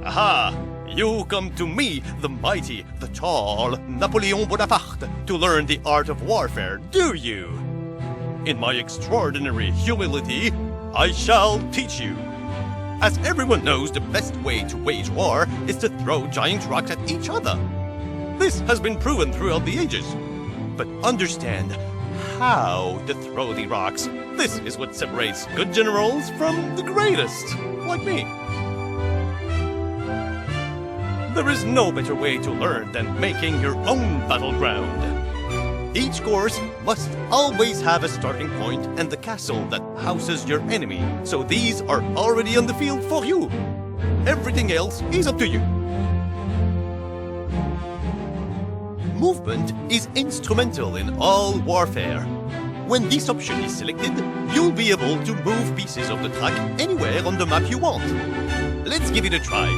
Aha! You come to me, the mighty, the tall Napoleon Bonaparte, to learn the art of warfare, do you? In my extraordinary humility, I shall teach you. As everyone knows, the best way to wage war is to throw giant rocks at each other. This has been proven throughout the ages. But understand how to throw the rocks. This is what separates good generals from the greatest, like me. There is no better way to learn than making your own battleground. Each course must always have a starting point and the castle that houses your enemy, so these are already on the field for you. Everything else is up to you. Movement is instrumental in all warfare. When this option is selected, you'll be able to move pieces of the track anywhere on the map you want. Let's give it a try.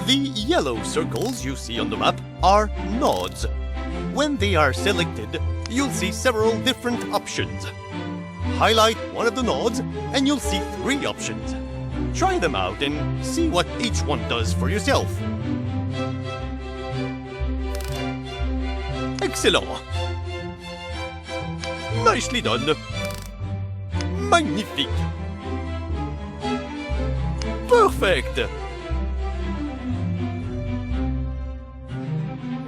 The yellow circles you see on the map are nodes. When they are selected, you'll see several different options. Highlight one of the nodes and you'll see 3 options. Try them out and see what each one does for yourself. Excellent! Nicely done! Magnifique! Perfect!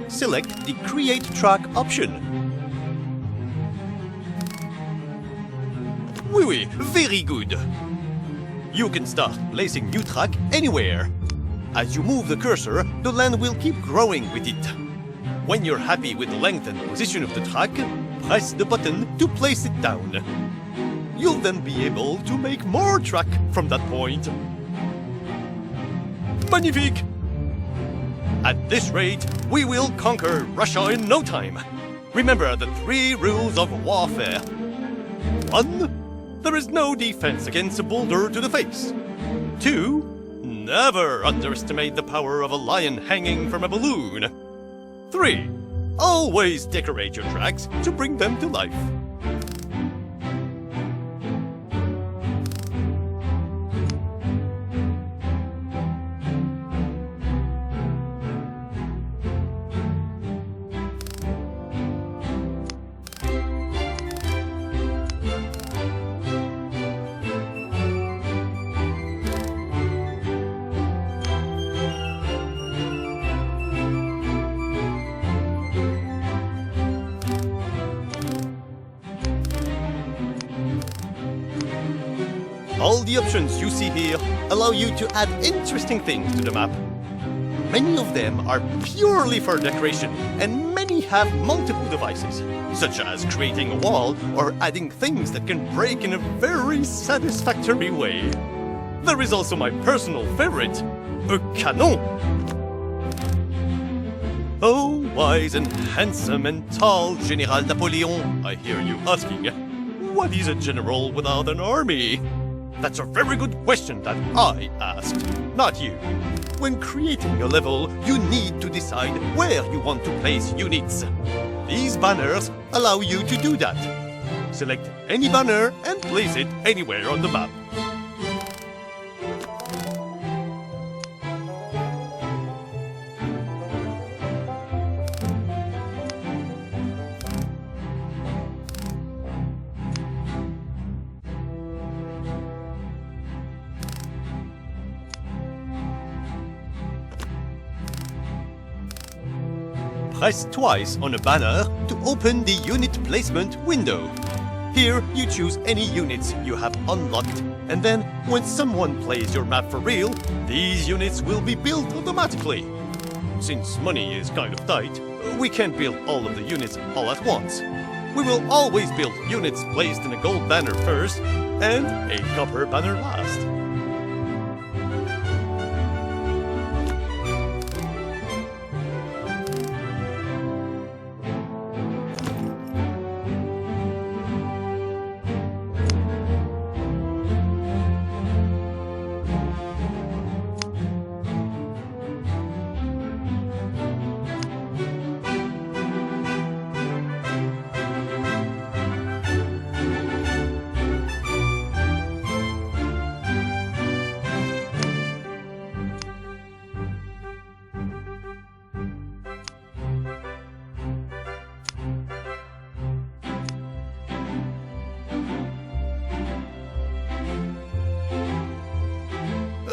Select the Create Track option. Oui, very good. You can start placing new track anywhere. As you move the cursor, the land will keep growing with it. When you're happy with the length and position of the track, press the button to place it down. You'll then be able to make more track from that point. Magnifique! At this rate, we will conquer Russia in no time. Remember the 3 rules of warfare. 1. There is no defense against a boulder to the face. 2. Never underestimate the power of a lion hanging from a balloon. 3. Always decorate your tracks to bring them to life. All the options you see here allow you to add interesting things to the map. Many of them are purely for decoration, and many have multiple devices, such as creating a wall or adding things that can break in a very satisfactory way. There is also my personal favorite, a canon. Oh, wise and handsome and tall General Napoleon, I hear you asking, what is a general without an army? That's a very good question that I asked, not you. When creating a level, you need to decide where you want to place units. These banners allow you to do that. Select any banner and place it anywhere on the map. Press twice on a banner to open the unit placement window. Here, you choose any units you have unlocked And then, when someone plays your map for real, these units will be built automatically. Since money is kind of tight, we can't build all of the units all at once. We will always build units placed in a gold banner first, and a copper banner last.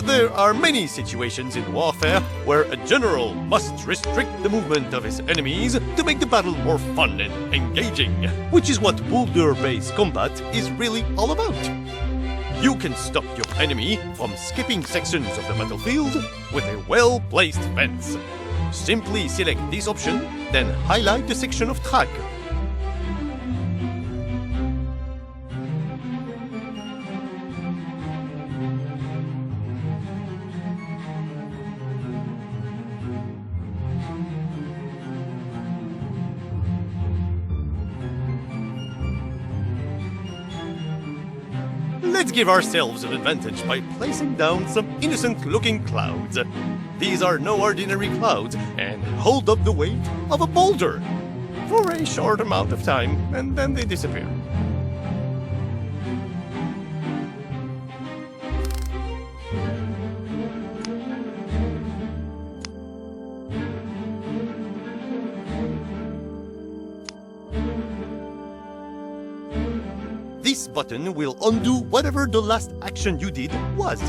There are many situations in warfare where a general must restrict the movement of his enemies to make the battle more fun and engaging, which is what boulder-based combat is really all about. You can stop your enemy from skipping sections of the battlefield with a well-placed fence. Simply select this option, then highlight the section of track. Let's give ourselves an advantage by placing down some innocent-looking clouds. These are no ordinary clouds and hold up the weight of a boulder for a short amount of time, and then they disappear. This button will undo whatever the last action you did was.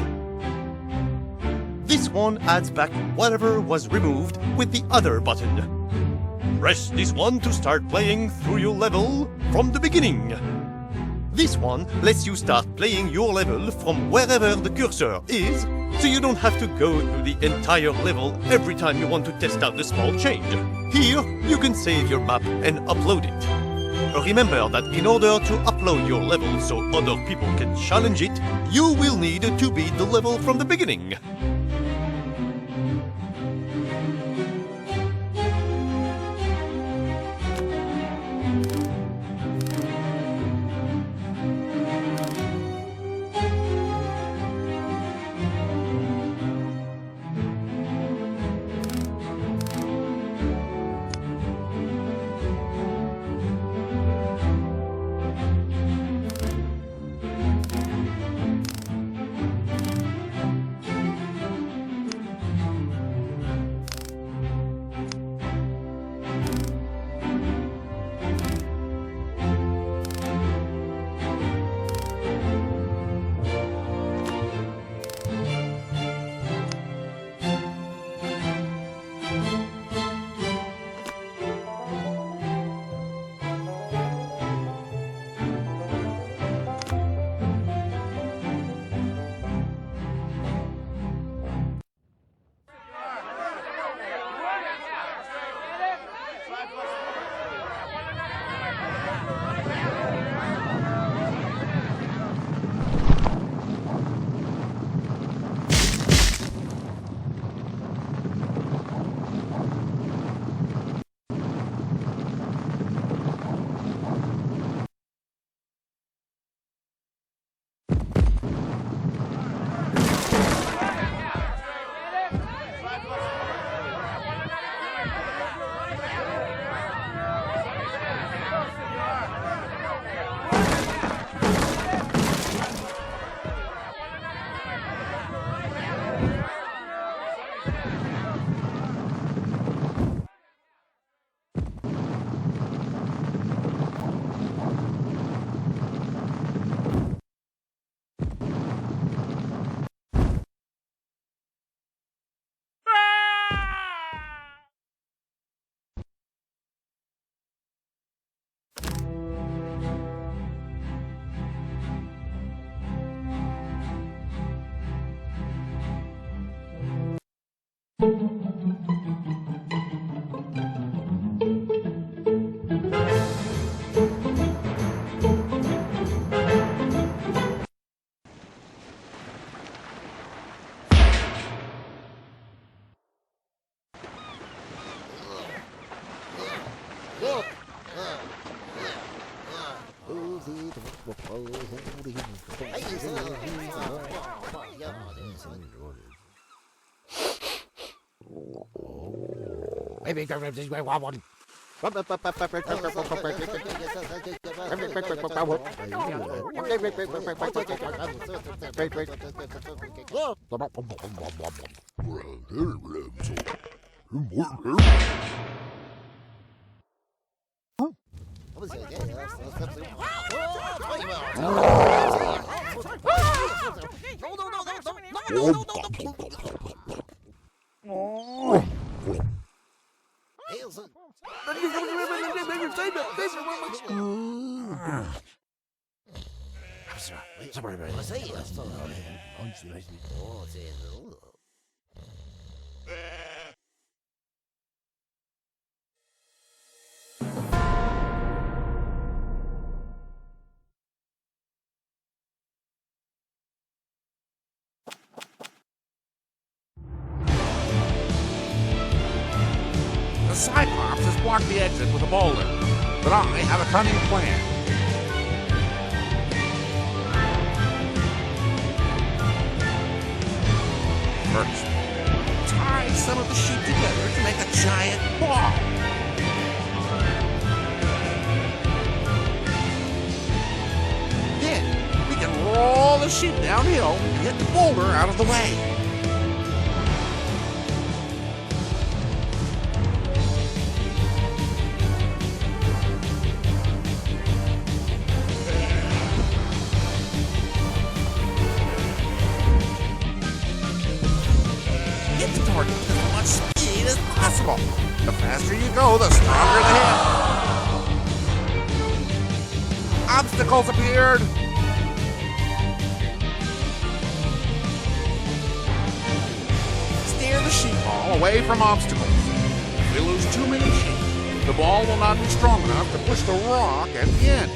This one adds back whatever was removed with the other button. Press this one to start playing through your level from the beginning. This one lets you start playing your level from wherever the cursor is, so you don't have to go through the entire level every time you want to test out a small change. Here, you can save your map and upload it. Remember that in order to upload your level so other people can challenge it, you will need to beat the level from the beginning. The Cyclops has blocked the exit with a boulder, but I have a cunning plan. First, tie some of the sheep together to make a giant ball. Then, we can roll the sheep downhill and get the boulder out of the way. Hit the target with as much speed as possible. The faster you go, the stronger the hit. Obstacles appeared. Steer the sheep ball away from obstacles. If we lose too many sheep, the ball will not be strong enough to push the rock at the end.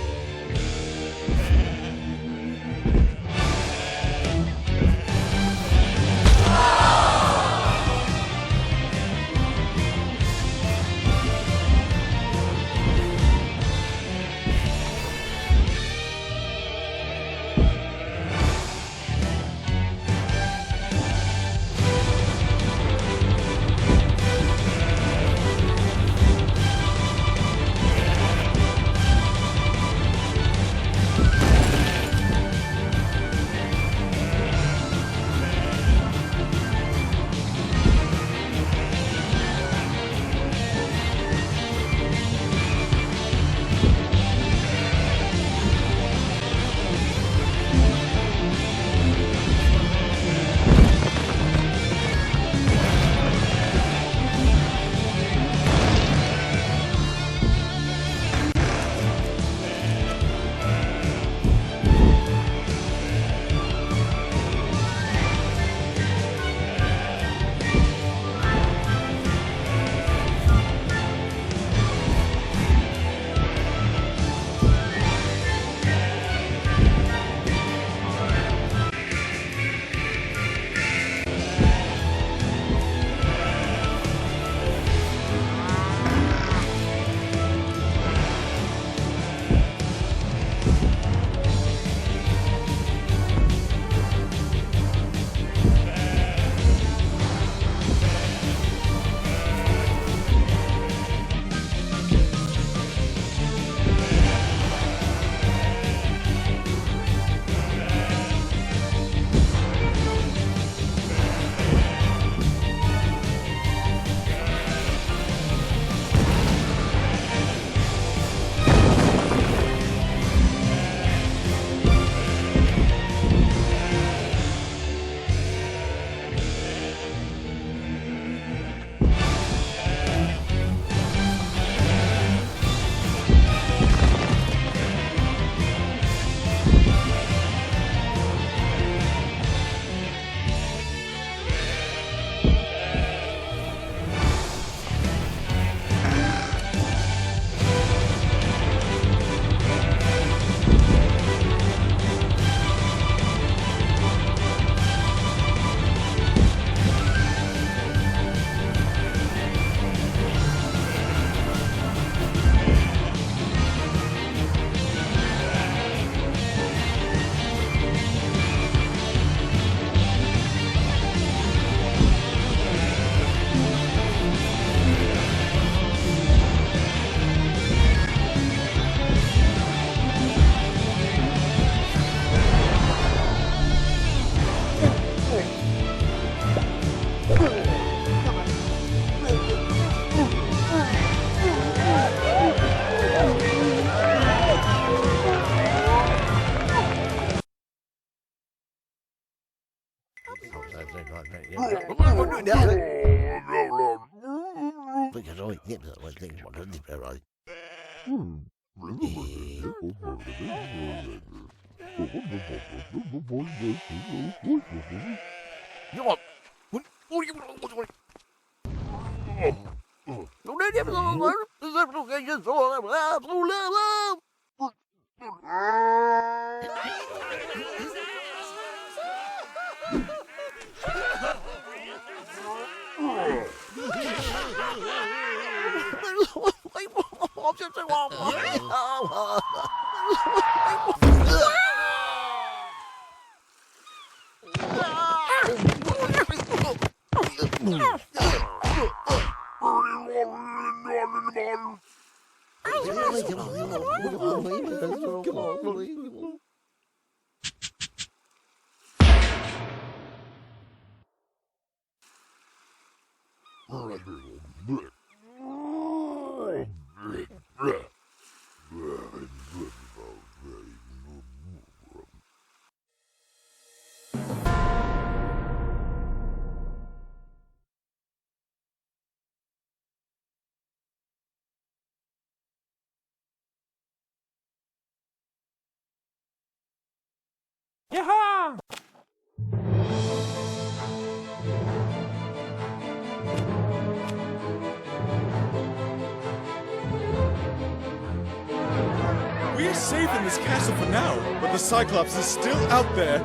We are safe in this castle for now, but the Cyclops is still out there.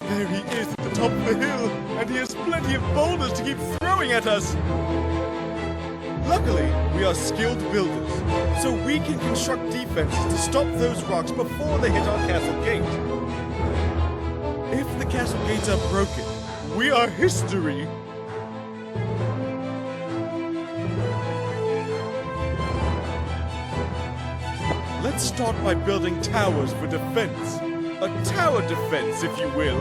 There he is at the top of the hill, and he has plenty of boulders to keep throwing at us. Luckily, we are skilled builders, so we can construct defenses to stop those rocks before they hit our castle gate. If the castle gates are broken, we are history. Let's start by building towers for defense. A tower defense, if you will.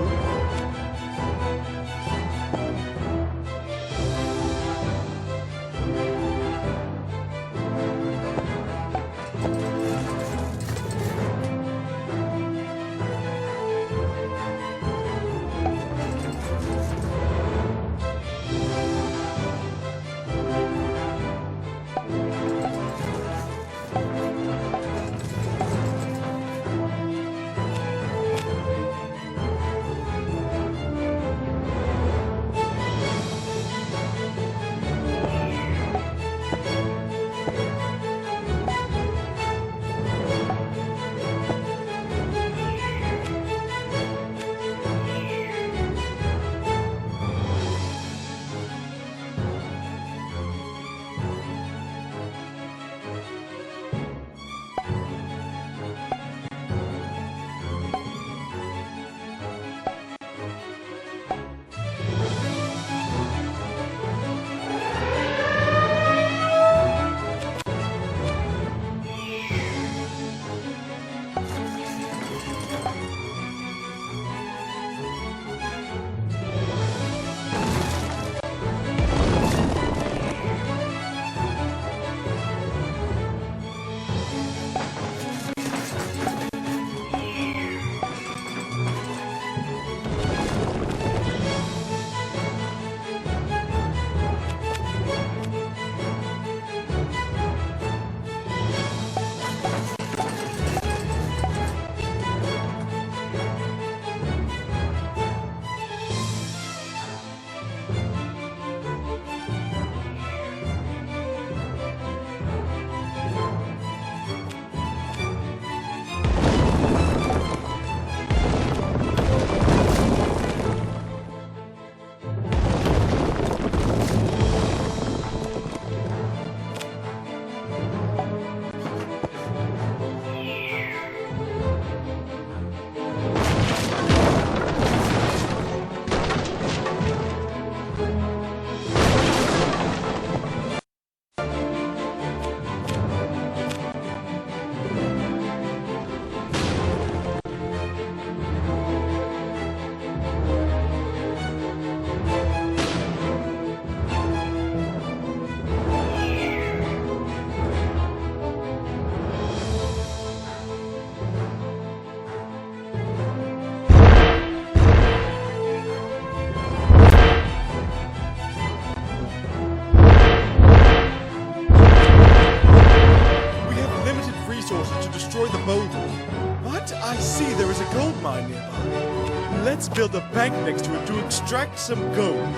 builders. But I see there is a gold mine nearby. Let's build a bank next to it to extract some gold.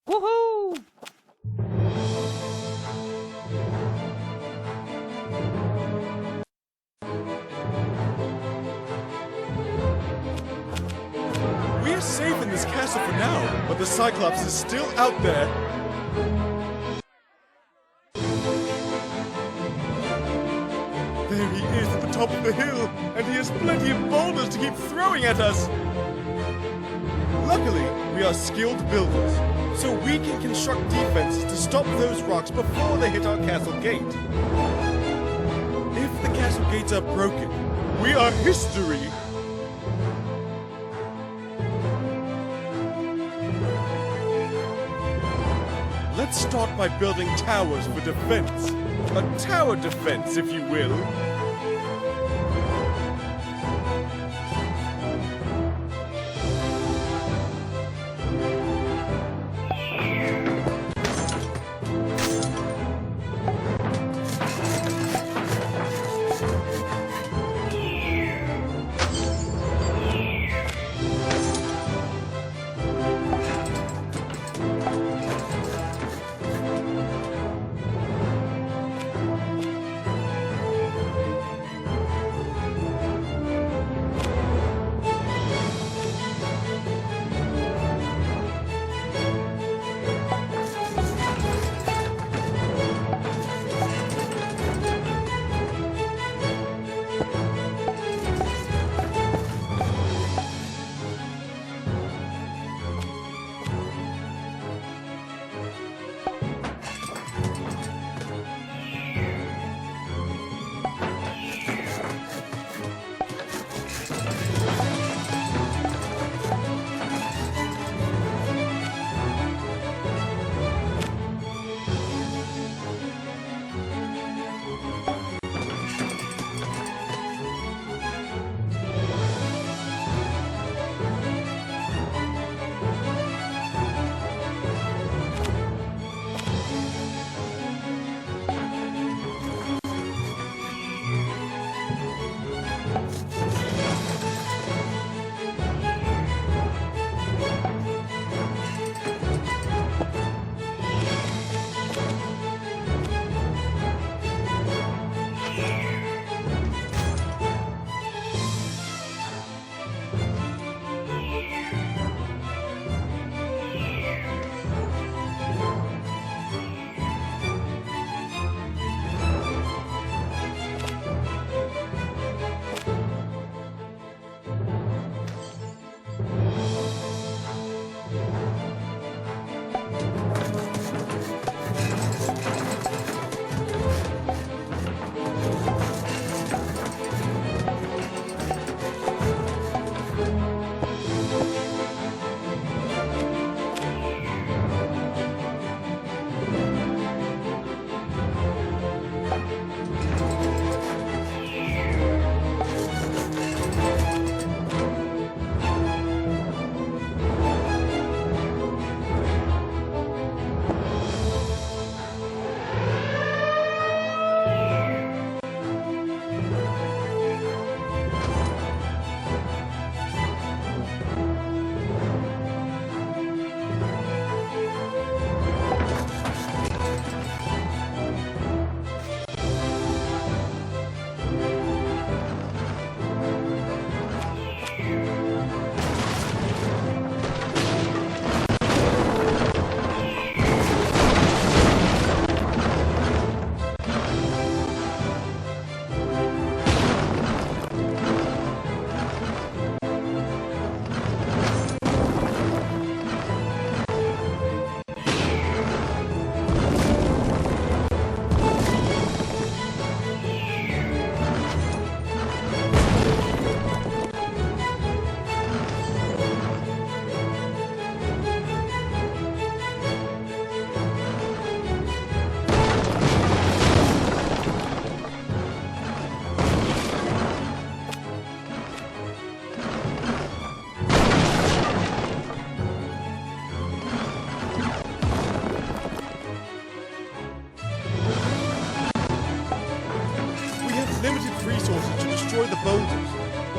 Woohoo! We're safe in this castle for now, but the Cyclops is still out there. There he is at the top of the hill, and he has plenty of boulders to keep throwing at us. Luckily, we are skilled builders, so we can construct defenses to stop those rocks before they hit our castle gate. If the castle gates are broken, we are history. Let's start by building towers for defense. A tower defense, if you will. resources to destroy the boulders.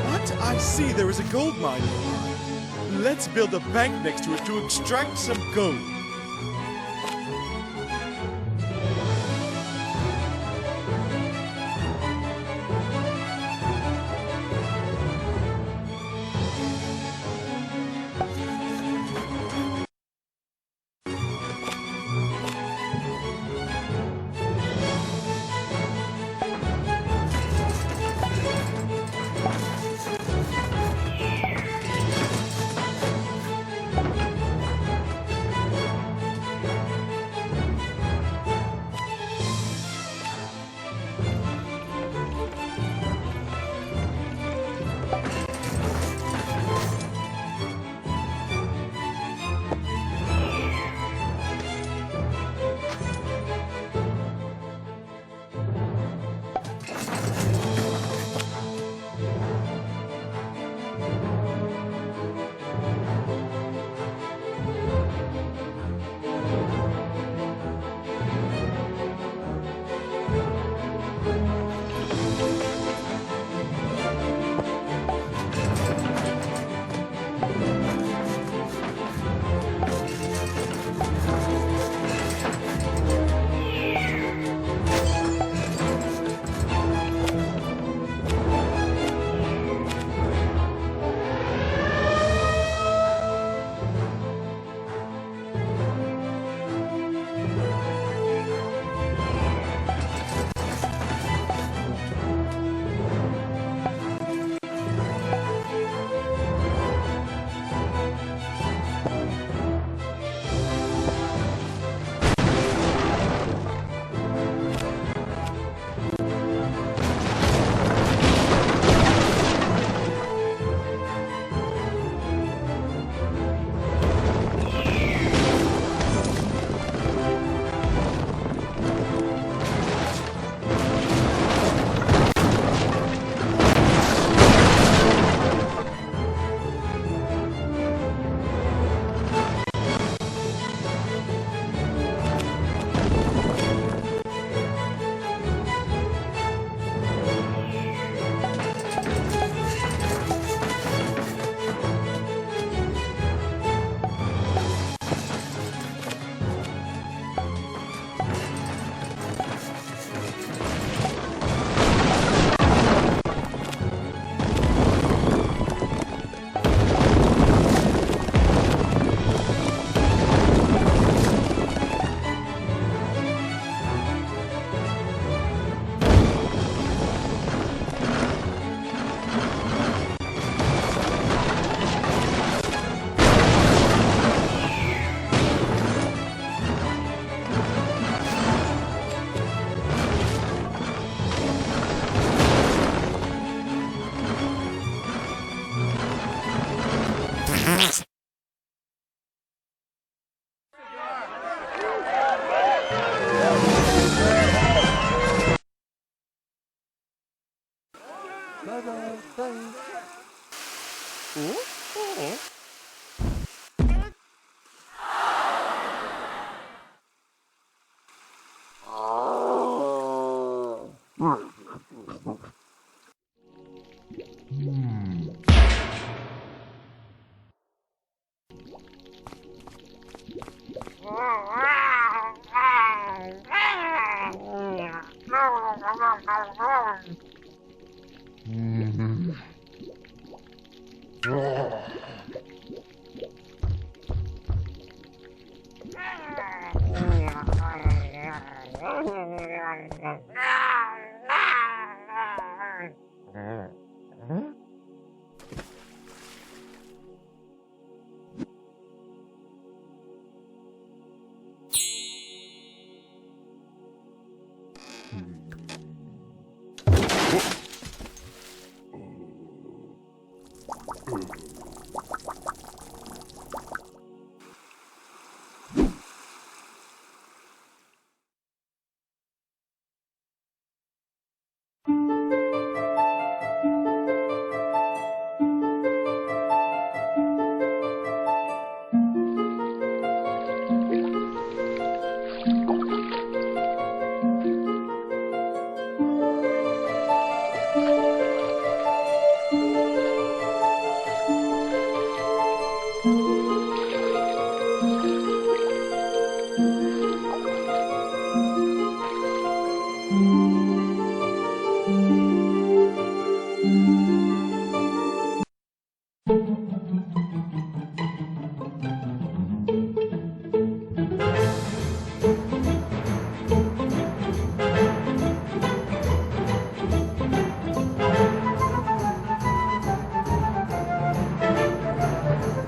But I see there is a gold mine nearby. Let's build a bank next to it to extract some gold.